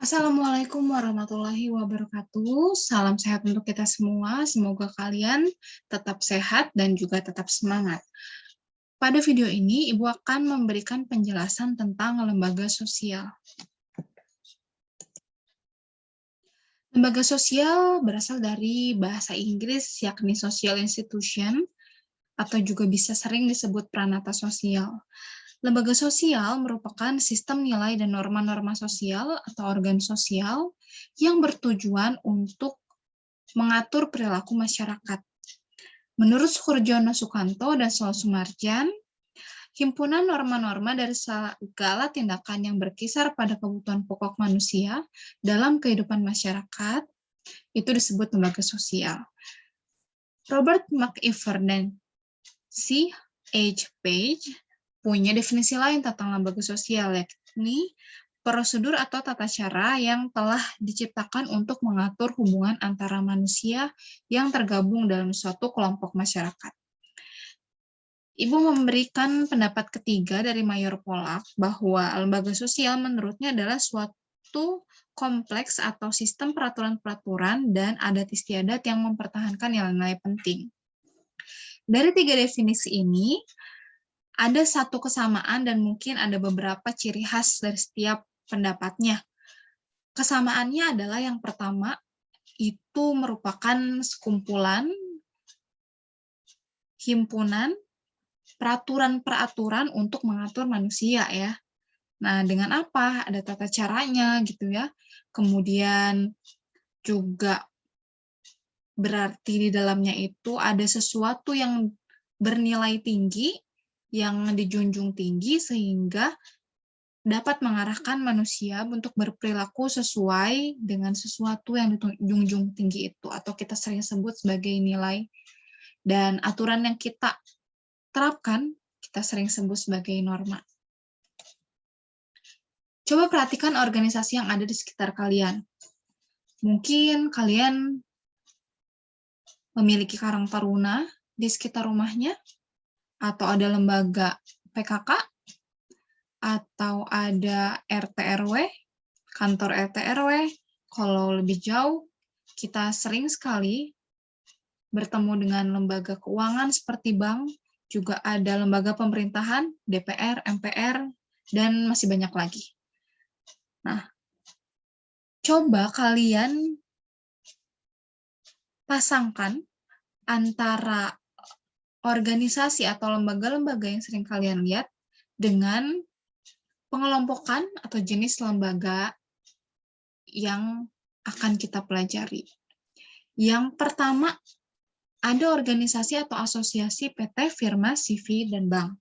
Assalamualaikum warahmatullahi wabarakatuh. Salam sehat untuk kita semua. Semoga kalian tetap sehat dan juga tetap semangat. Pada video ini, Ibu akan memberikan penjelasan tentang lembaga sosial. Lembaga sosial berasal dari bahasa Inggris, yakni social institution, atau juga bisa sering disebut pranata sosial. Lembaga sosial merupakan sistem nilai dan norma-norma sosial atau organ sosial yang bertujuan untuk mengatur perilaku masyarakat. Menurut Sukurjono Sukanto dan Sol Sumarjan, himpunan norma-norma dari segala tindakan yang berkisar pada kebutuhan pokok manusia dalam kehidupan masyarakat itu disebut lembaga sosial. Robert McIver dan C. H. Page punya definisi lain tentang lembaga sosial, yakni prosedur atau tata cara yang telah diciptakan untuk mengatur hubungan antara manusia yang tergabung dalam suatu kelompok masyarakat. Ibu memberikan pendapat ketiga dari Mayor Pollak bahwa lembaga sosial menurutnya adalah suatu kompleks atau sistem peraturan-peraturan dan adat istiadat yang mempertahankan nilai-nilai penting. Dari tiga definisi ini, ada satu kesamaan dan mungkin ada beberapa ciri khas dari setiap pendapatnya. Kesamaannya adalah yang pertama, itu merupakan sekumpulan, himpunan, peraturan-peraturan untuk mengatur manusia ya. Nah, dengan apa? Ada tata caranya gitu ya. Kemudian juga berarti di dalamnya itu ada sesuatu yang bernilai tinggi, yang dijunjung tinggi sehingga dapat mengarahkan manusia untuk berperilaku sesuai dengan sesuatu yang dijunjung tinggi itu, atau kita sering sebut sebagai nilai. Dan aturan yang kita terapkan, kita sering sebut sebagai norma. Coba perhatikan organisasi yang ada di sekitar kalian. Mungkin kalian memiliki karang taruna di sekitar rumahnya, atau ada lembaga PKK, atau ada RT RW, kantor RT RW. Kalau lebih jauh, kita sering sekali bertemu dengan lembaga keuangan seperti bank, juga ada lembaga pemerintahan, DPR, MPR, dan masih banyak lagi. Nah, coba kalian pasangkan antara organisasi atau lembaga-lembaga yang sering kalian lihat dengan pengelompokan atau jenis lembaga yang akan kita pelajari. Yang pertama, ada organisasi atau asosiasi PT, firma, CV, dan bank.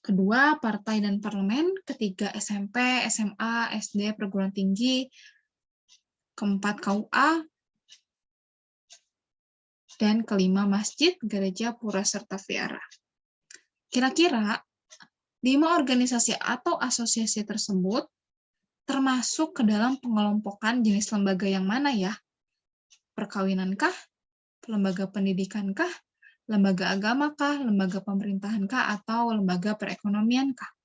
Kedua, partai dan parlemen. Ketiga, SMP, SMA, SD, perguruan tinggi. Keempat, KUA. Dan kelima, masjid, gereja, pura, serta vihara. Kira-kira 5 organisasi atau asosiasi tersebut termasuk ke dalam pengelompokan jenis lembaga yang mana ya? Perkawinankah? Lembaga pendidikankah? Lembaga agamakah? Lembaga pemerintahankah? Atau lembaga perekonomiankah?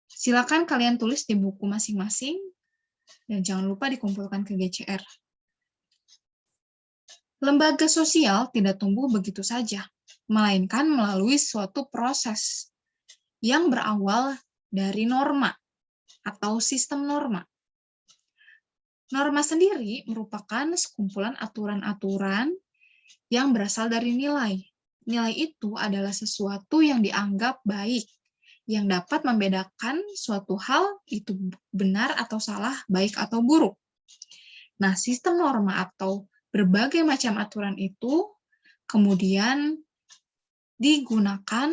Silakan kalian tulis di buku masing-masing dan jangan lupa dikumpulkan ke GCR. Lembaga sosial tidak tumbuh begitu saja, melainkan melalui suatu proses yang berawal dari norma atau sistem norma. Norma sendiri merupakan sekumpulan aturan-aturan yang berasal dari nilai. Nilai itu adalah sesuatu yang dianggap baik, yang dapat membedakan suatu hal itu benar atau salah, baik atau buruk. Nah, sistem norma atau berbagai macam aturan itu kemudian digunakan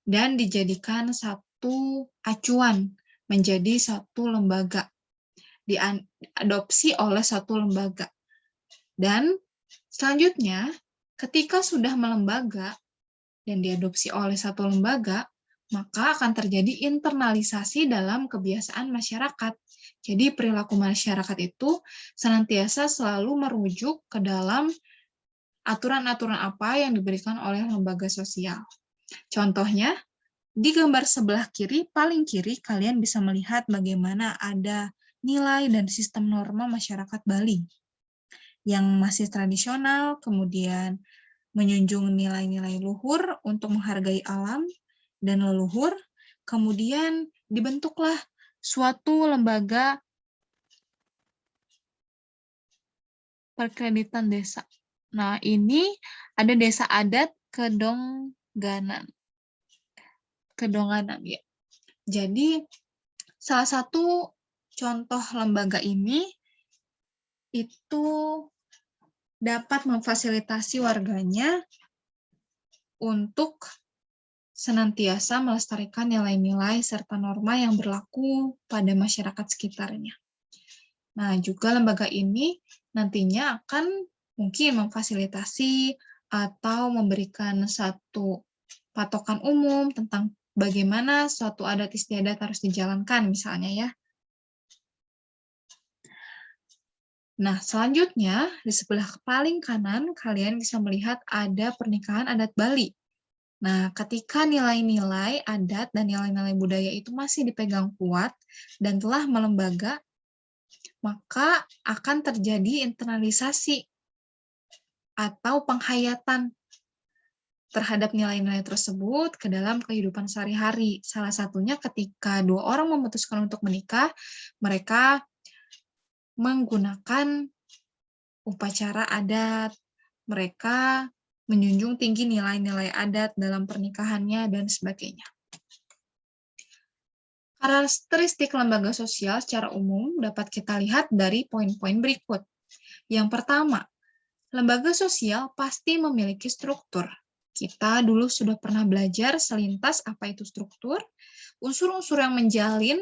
dan dijadikan satu acuan menjadi satu lembaga, diadopsi oleh satu lembaga. Dan selanjutnya, ketika sudah melembaga dan diadopsi oleh satu lembaga, maka akan terjadi internalisasi dalam kebiasaan masyarakat. Jadi perilaku masyarakat itu senantiasa selalu merujuk ke dalam aturan-aturan apa yang diberikan oleh lembaga sosial. Contohnya, di gambar sebelah kiri, paling kiri, kalian bisa melihat bagaimana ada nilai dan sistem norma masyarakat Bali yang masih tradisional, kemudian menjunjung nilai-nilai luhur untuk menghargai alam dan leluhur, kemudian dibentuklah suatu lembaga perkreditan desa. Nah, ini ada desa adat Kedongganan ya. Jadi, salah satu contoh lembaga ini itu dapat memfasilitasi warganya untuk senantiasa melestarikan nilai-nilai serta norma yang berlaku pada masyarakat sekitarnya. Nah, juga lembaga ini nantinya akan mungkin memfasilitasi atau memberikan satu patokan umum tentang bagaimana suatu adat istiadat harus dijalankan misalnya ya. Nah, selanjutnya di sebelah paling kanan kalian bisa melihat ada pernikahan adat Bali. Nah, ketika nilai-nilai adat dan nilai-nilai budaya itu masih dipegang kuat dan telah melembaga, maka akan terjadi internalisasi atau penghayatan terhadap nilai-nilai tersebut ke dalam kehidupan sehari-hari. Salah satunya ketika dua orang memutuskan untuk menikah, mereka menggunakan upacara adat, mereka menjunjung tinggi nilai-nilai adat dalam pernikahannya, dan sebagainya. Karakteristik lembaga sosial secara umum dapat kita lihat dari poin-poin berikut. Yang pertama, lembaga sosial pasti memiliki struktur. Kita dulu sudah pernah belajar selintas apa itu struktur, unsur-unsur yang menjalin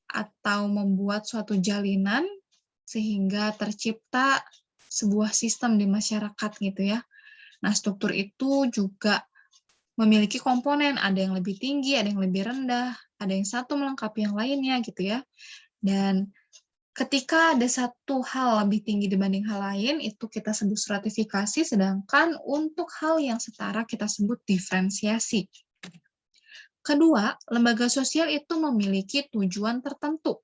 atau membuat suatu jalinan sehingga tercipta sebuah sistem di masyarakat gitu ya. Nah, struktur itu juga memiliki komponen, ada yang lebih tinggi, ada yang lebih rendah, ada yang satu melengkapi yang lainnya gitu ya. Dan ketika ada satu hal lebih tinggi dibanding hal lain, itu kita sebut stratifikasi, sedangkan untuk hal yang setara kita sebut diferensiasi. Kedua, lembaga sosial itu memiliki tujuan tertentu.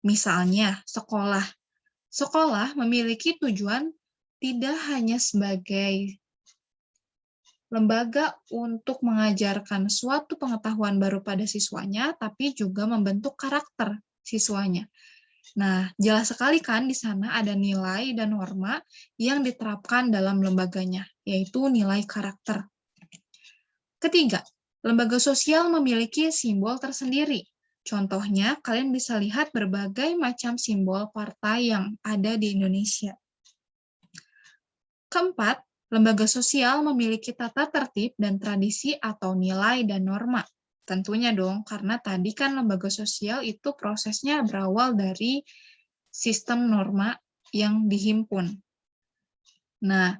Misalnya, sekolah. Sekolah memiliki tujuan tidak hanya sebagai lembaga untuk mengajarkan suatu pengetahuan baru pada siswanya, tapi juga membentuk karakter siswanya. Nah, jelas sekali kan di sana ada nilai dan norma yang diterapkan dalam lembaganya, yaitu nilai karakter. Ketiga, lembaga sosial memiliki simbol tersendiri. Contohnya, kalian bisa lihat berbagai macam simbol partai yang ada di Indonesia. Keempat, lembaga sosial memiliki tata tertib dan tradisi atau nilai dan norma. Tentunya dong, karena tadi kan lembaga sosial itu prosesnya berawal dari sistem norma yang dihimpun. Nah,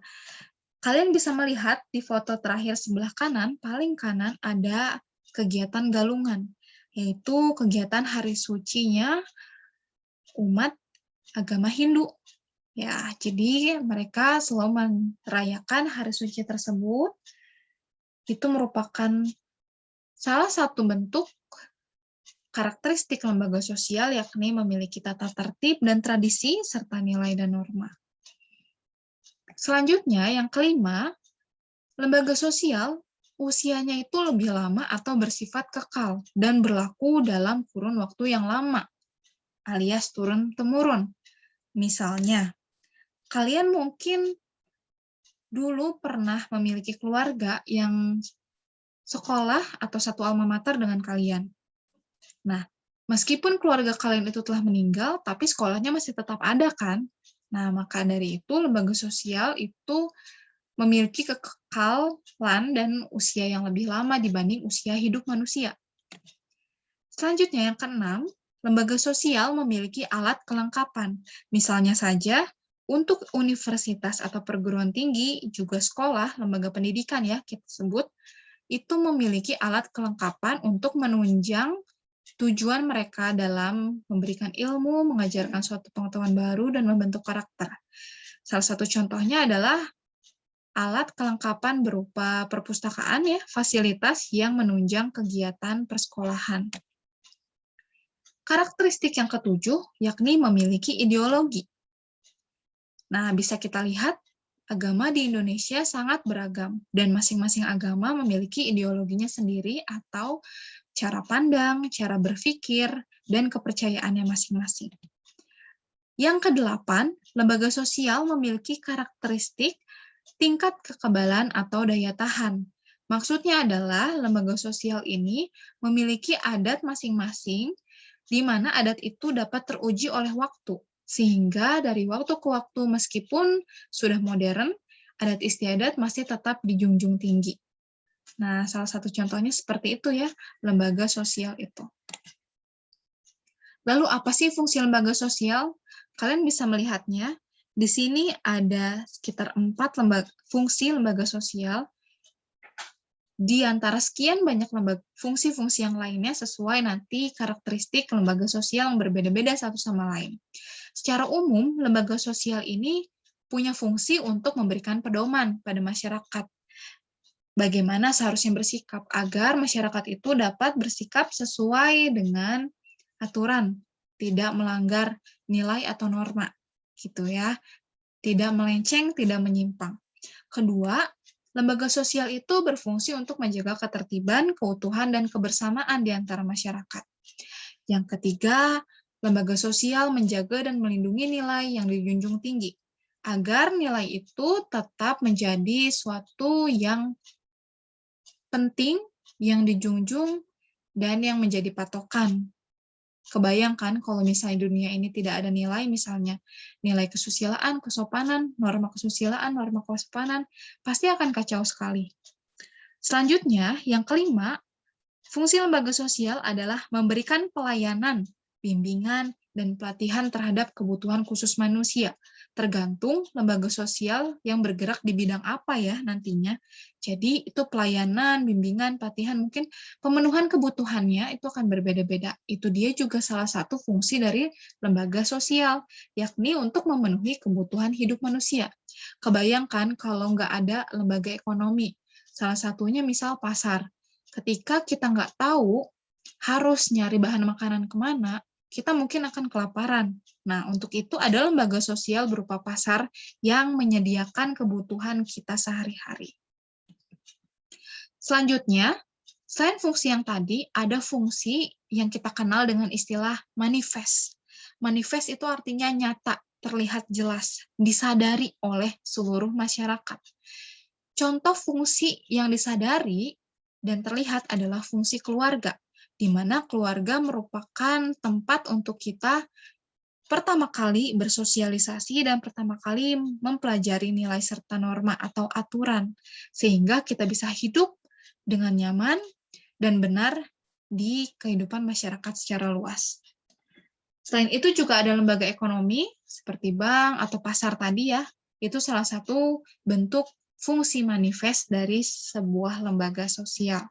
kalian bisa melihat di foto terakhir sebelah kanan, paling kanan ada kegiatan galungan, yaitu kegiatan hari sucinya umat agama Hindu. Ya, jadi mereka selalu merayakan hari suci tersebut. Itu merupakan salah satu bentuk karakteristik lembaga sosial, yakni memiliki tata tertib dan tradisi, serta nilai dan norma. Selanjutnya, yang kelima, lembaga sosial usianya itu lebih lama atau bersifat kekal dan berlaku dalam kurun waktu yang lama, alias turun-temurun. Misalnya, kalian mungkin dulu pernah memiliki keluarga yang sekolah atau satu alma mater dengan kalian. Nah, meskipun keluarga kalian itu telah meninggal, tapi sekolahnya masih tetap ada kan? Nah, maka dari itu lembaga sosial itu memiliki kekekalan dan usia yang lebih lama dibanding usia hidup manusia. Selanjutnya yang keenam, lembaga sosial memiliki alat kelengkapan. Misalnya saja, untuk universitas atau perguruan tinggi, juga sekolah, lembaga pendidikan ya kita sebut, itu memiliki alat kelengkapan untuk menunjang tujuan mereka dalam memberikan ilmu, mengajarkan suatu pengetahuan baru, dan membentuk karakter. Salah satu contohnya adalah alat kelengkapan berupa perpustakaan ya, fasilitas yang menunjang kegiatan persekolahan. Karakteristik yang ketujuh, yakni memiliki ideologi. Nah, bisa kita lihat, agama di Indonesia sangat beragam, dan masing-masing agama memiliki ideologinya sendiri atau cara pandang, cara berpikir, dan kepercayaannya masing-masing. Yang kedelapan, lembaga sosial memiliki karakteristik tingkat kekebalan atau daya tahan. Maksudnya adalah lembaga sosial ini memiliki adat masing-masing, di mana adat itu dapat teruji oleh waktu. Sehingga dari waktu ke waktu, meskipun sudah modern, adat istiadat masih tetap dijunjung tinggi. Nah, salah satu contohnya seperti itu ya, lembaga sosial itu. Lalu apa sih fungsi lembaga sosial? Kalian bisa melihatnya. Di sini ada sekitar 4 fungsi lembaga sosial. Di antara sekian banyak fungsi-fungsi yang lainnya sesuai nanti karakteristik lembaga sosial yang berbeda-beda satu sama lain. Secara umum, lembaga sosial ini punya fungsi untuk memberikan pedoman pada masyarakat. Bagaimana seharusnya bersikap agar masyarakat itu dapat bersikap sesuai dengan aturan, tidak melanggar nilai atau norma, gitu ya. Tidak melenceng, tidak menyimpang. Kedua, lembaga sosial itu berfungsi untuk menjaga ketertiban, keutuhan, dan kebersamaan di antara masyarakat. Yang ketiga, lembaga sosial menjaga dan melindungi nilai yang dijunjung tinggi, agar nilai itu tetap menjadi suatu yang penting, yang dijunjung, dan yang menjadi patokan. Kebayangkan kalau misalnya dunia ini tidak ada nilai, misalnya nilai kesusilaan, kesopanan, norma kesusilaan, norma kesopanan, pasti akan kacau sekali. Selanjutnya, yang kelima, fungsi lembaga sosial adalah memberikan pelayanan, bimbingan, dan pelatihan terhadap kebutuhan khusus manusia. Tergantung lembaga sosial yang bergerak di bidang apa ya nantinya. Jadi itu pelayanan, bimbingan, pelatihan, mungkin pemenuhan kebutuhannya itu akan berbeda-beda. Itu dia juga salah satu fungsi dari lembaga sosial, yakni untuk memenuhi kebutuhan hidup manusia. Kebayangkan kalau nggak ada lembaga ekonomi, salah satunya misal pasar. Ketika kita nggak tahu harus nyari bahan makanan kemana, kita mungkin akan kelaparan. Nah, untuk itu ada lembaga sosial berupa pasar yang menyediakan kebutuhan kita sehari-hari. Selanjutnya, selain fungsi yang tadi, ada fungsi yang kita kenal dengan istilah manifest. Manifest itu artinya nyata, terlihat jelas, disadari oleh seluruh masyarakat. Contoh fungsi yang disadari dan terlihat adalah fungsi keluarga, di mana keluarga merupakan tempat untuk kita pertama kali bersosialisasi dan pertama kali mempelajari nilai serta norma atau aturan, sehingga kita bisa hidup dengan nyaman dan benar di kehidupan masyarakat secara luas. Selain itu juga ada lembaga ekonomi, seperti bank atau pasar tadi ya, itu salah satu bentuk fungsi manifest dari sebuah lembaga sosial.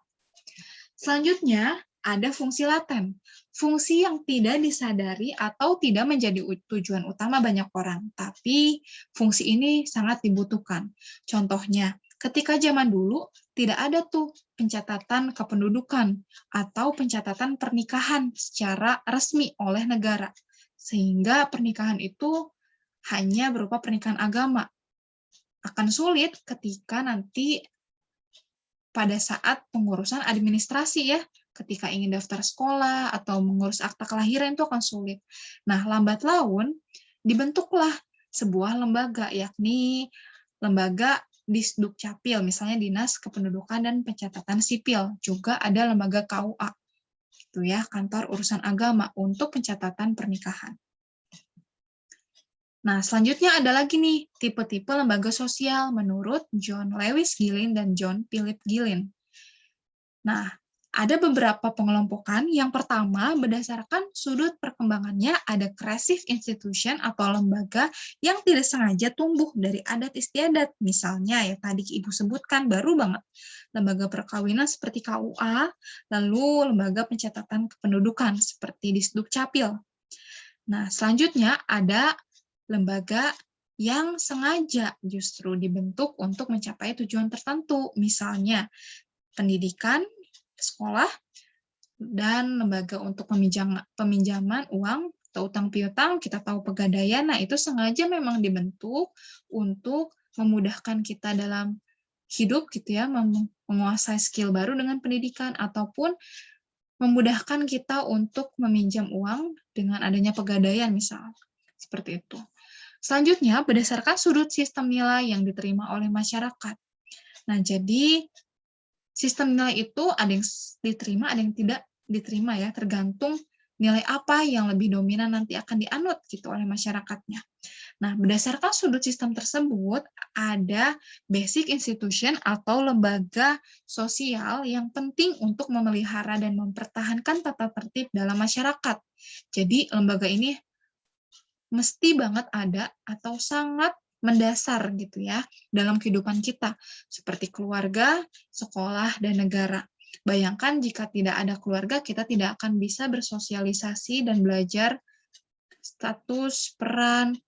Selanjutnya, ada fungsi laten, fungsi yang tidak disadari atau tidak menjadi tujuan utama banyak orang, tapi fungsi ini sangat dibutuhkan. Contohnya, ketika zaman dulu tidak ada tuh pencatatan kependudukan atau pencatatan pernikahan secara resmi oleh negara, sehingga pernikahan itu hanya berupa pernikahan agama. Akan sulit ketika nanti pada saat pengurusan administrasi ya, ketika ingin daftar sekolah atau mengurus akta kelahiran itu akan sulit. Nah, lambat laun dibentuklah sebuah lembaga, yakni lembaga Disdukcapil, misalnya Dinas Kependudukan dan Pencatatan Sipil. Juga ada lembaga KUA, itu ya, Kantor Urusan Agama untuk pencatatan pernikahan. Nah, selanjutnya ada lagi nih, tipe-tipe lembaga sosial menurut John Lewis Gillin dan John Philip Gillin. Nah, ada beberapa pengelompokan. Yang pertama, berdasarkan sudut perkembangannya, ada creative institution atau lembaga yang tidak sengaja tumbuh dari adat istiadat. Misalnya, ya tadi Ibu sebutkan, baru banget, lembaga perkawinan seperti KUA, lalu lembaga pencatatan kependudukan seperti Disdukcapil. Nah, selanjutnya ada lembaga yang sengaja justru dibentuk untuk mencapai tujuan tertentu, misalnya pendidikan, sekolah, dan lembaga untuk peminjaman uang atau utang piutang, kita tahu Pegadaian. Nah, itu sengaja memang dibentuk untuk memudahkan kita dalam hidup gitu ya, menguasai skill baru dengan pendidikan, ataupun memudahkan kita untuk meminjam uang dengan adanya Pegadaian misal. Seperti itu. Selanjutnya, berdasarkan sudut sistem nilai yang diterima oleh masyarakat. Nah, jadi sistem nilai itu ada yang diterima, ada yang tidak diterima ya, tergantung nilai apa yang lebih dominan nanti akan dianut gitu oleh masyarakatnya. Nah, berdasarkan sudut sistem tersebut, ada basic institution atau lembaga sosial yang penting untuk memelihara dan mempertahankan tata tertib dalam masyarakat. Jadi, lembaga ini mesti banget ada atau sangat mendasar gitu ya dalam kehidupan kita, seperti keluarga, sekolah, dan negara. Bayangkan jika tidak ada keluarga, kita tidak akan bisa bersosialisasi dan belajar status, peran,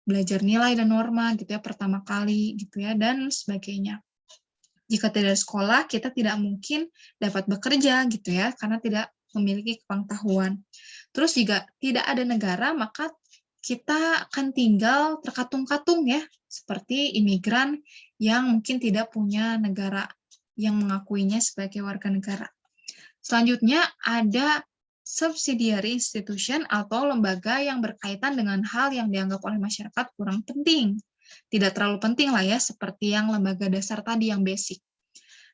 belajar nilai dan norma gitu ya pertama kali gitu ya, dan sebagainya. Jika tidak ada sekolah, kita tidak mungkin dapat bekerja gitu ya, karena tidak memiliki pengetahuan. Terus jika tidak ada negara, maka kita akan tinggal terkatung-katung ya, seperti imigran yang mungkin tidak punya negara yang mengakuinya sebagai warga negara. Selanjutnya ada subsidiary institution atau lembaga yang berkaitan dengan hal yang dianggap oleh masyarakat kurang penting. Tidak terlalu penting lah ya, seperti yang lembaga dasar tadi yang basic.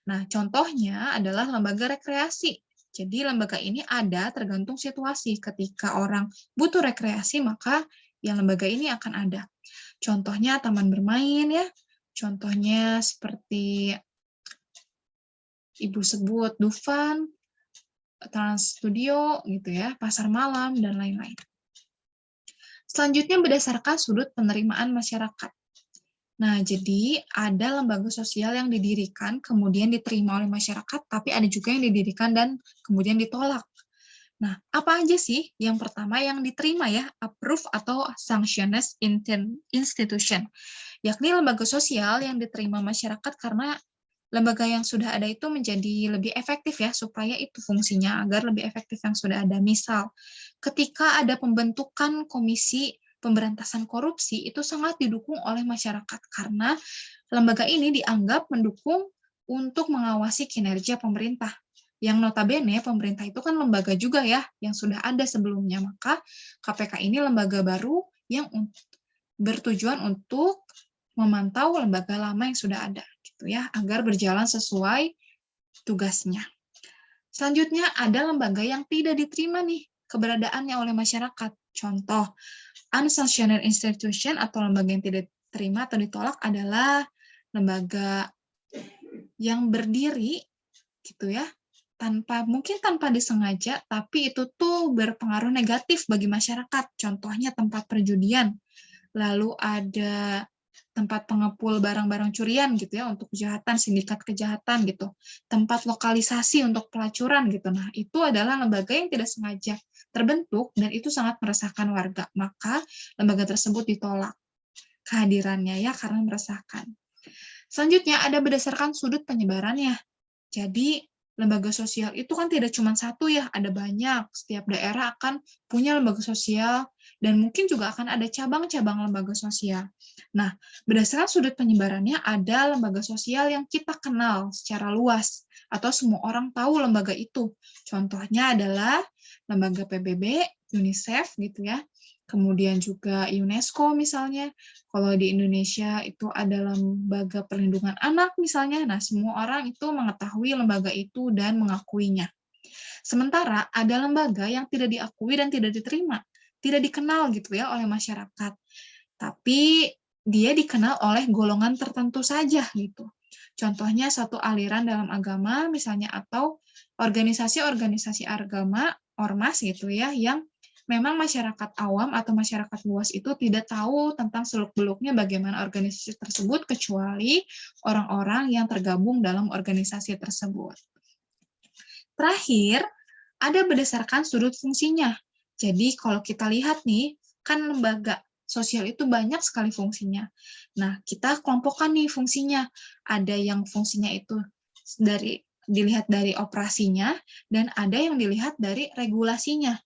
Nah, contohnya adalah lembaga rekreasi. Jadi lembaga ini ada tergantung situasi. Ketika orang butuh rekreasi, maka yang lembaga ini akan ada. Contohnya taman bermain ya. Contohnya seperti Ibu sebut Dufan, Trans Studio gitu ya, pasar malam dan lain-lain. Selanjutnya berdasarkan sudut penerimaan masyarakat. Nah, jadi ada lembaga sosial yang didirikan, kemudian diterima oleh masyarakat, tapi ada juga yang didirikan dan kemudian ditolak. Nah, apa aja sih? Yang pertama yang diterima ya, approve atau sanctioned institution, yakni lembaga sosial yang diterima masyarakat karena lembaga yang sudah ada itu menjadi lebih efektif ya, supaya itu fungsinya agar lebih efektif yang sudah ada. Misal, ketika ada pembentukan komisi pemberantasan korupsi, itu sangat didukung oleh masyarakat karena lembaga ini dianggap mendukung untuk mengawasi kinerja pemerintah. Yang notabene pemerintah itu kan lembaga juga ya, yang sudah ada sebelumnya. Maka KPK ini lembaga baru yang bertujuan untuk memantau lembaga lama yang sudah ada gitu ya, agar berjalan sesuai tugasnya. Selanjutnya ada lembaga yang tidak diterima nih keberadaannya oleh masyarakat. Contoh, unsanctioned institution atau lembaga yang tidak diterima atau ditolak adalah lembaga yang berdiri gitu ya, mungkin tanpa disengaja, tapi itu tuh berpengaruh negatif bagi masyarakat. Contohnya tempat perjudian, lalu ada tempat pengepul barang-barang curian gitu ya untuk kejahatan, sindikat kejahatan gitu, tempat lokalisasi untuk pelacuran gitu. Nah, itu adalah lembaga yang tidak sengaja terbentuk dan itu sangat meresahkan warga. Maka lembaga tersebut ditolak kehadirannya ya karena meresahkan. Selanjutnya ada berdasarkan sudut penyebarannya. Jadi lembaga sosial itu kan tidak cuma satu ya, ada banyak. Setiap daerah akan punya lembaga sosial dan mungkin juga akan ada cabang-cabang lembaga sosial. Nah, berdasarkan sudut penyebarannya ada lembaga sosial yang kita kenal secara luas atau semua orang tahu lembaga itu. Contohnya adalah lembaga PBB, UNICEF gitu ya. Kemudian juga UNESCO misalnya. Kalau di Indonesia itu ada lembaga perlindungan anak misalnya. Nah, semua orang itu mengetahui lembaga itu dan mengakuinya. Sementara ada lembaga yang tidak diakui dan tidak diterima, tidak dikenal gitu ya oleh masyarakat. Tapi dia dikenal oleh golongan tertentu saja gitu. Contohnya satu aliran dalam agama misalnya atau organisasi-organisasi agama, ormas gitu ya, yang memang masyarakat awam atau masyarakat luas itu tidak tahu tentang seluk-beluknya bagaimana organisasi tersebut kecuali orang-orang yang tergabung dalam organisasi tersebut. Terakhir, ada berdasarkan sudut fungsinya. Jadi kalau kita lihat nih, kan lembaga sosial itu banyak sekali fungsinya. Nah, kita kelompokkan nih fungsinya. Ada yang fungsinya itu dari dilihat dari operasinya, dan ada yang dilihat dari regulasinya.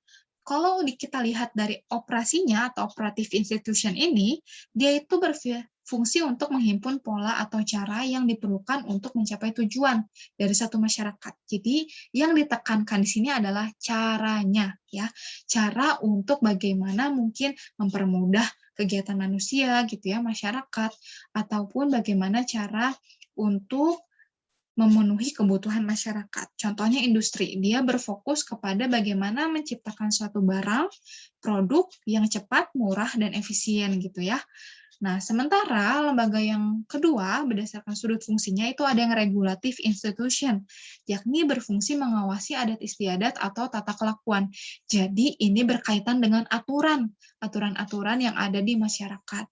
Kalau kita lihat dari operasinya atau operative institution ini, dia itu berfungsi untuk menghimpun pola atau cara yang diperlukan untuk mencapai tujuan dari satu masyarakat. Jadi, yang ditekankan di sini adalah caranya, ya. Cara untuk bagaimana mungkin mempermudah kegiatan manusia gitu ya, masyarakat, ataupun bagaimana cara untuk memenuhi kebutuhan masyarakat. Contohnya industri, dia berfokus kepada bagaimana menciptakan suatu barang, produk yang cepat, murah, dan efisien gitu ya. Nah, sementara lembaga yang kedua berdasarkan sudut fungsinya itu ada yang regulative institution, yakni berfungsi mengawasi adat istiadat atau tata kelakuan. Jadi ini berkaitan dengan aturan-aturan yang ada di masyarakat.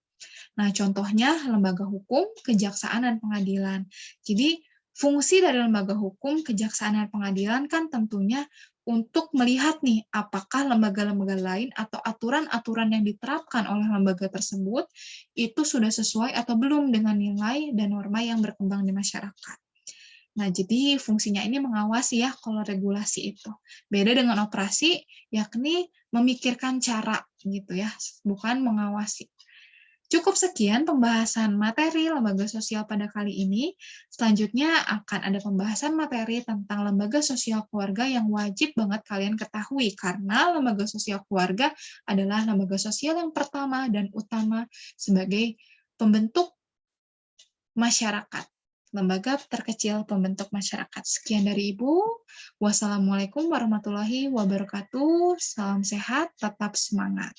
Nah, contohnya lembaga hukum, kejaksaan, dan pengadilan. Jadi, fungsi dari lembaga hukum, kejaksaan, dan pengadilan kan tentunya untuk melihat nih, apakah lembaga-lembaga lain atau aturan-aturan yang diterapkan oleh lembaga tersebut itu sudah sesuai atau belum dengan nilai dan norma yang berkembang di masyarakat. Nah, jadi fungsinya ini mengawasi ya kalau regulasi itu. Beda dengan operasi, yakni memikirkan cara gitu ya, bukan mengawasi. Cukup sekian pembahasan materi lembaga sosial pada kali ini. Selanjutnya akan ada pembahasan materi tentang lembaga sosial keluarga yang wajib banget kalian ketahui, karena lembaga sosial keluarga adalah lembaga sosial yang pertama dan utama sebagai pembentuk masyarakat. Lembaga terkecil pembentuk masyarakat. Sekian dari Ibu. Wassalamualaikum warahmatullahi wabarakatuh. Salam sehat, tetap semangat.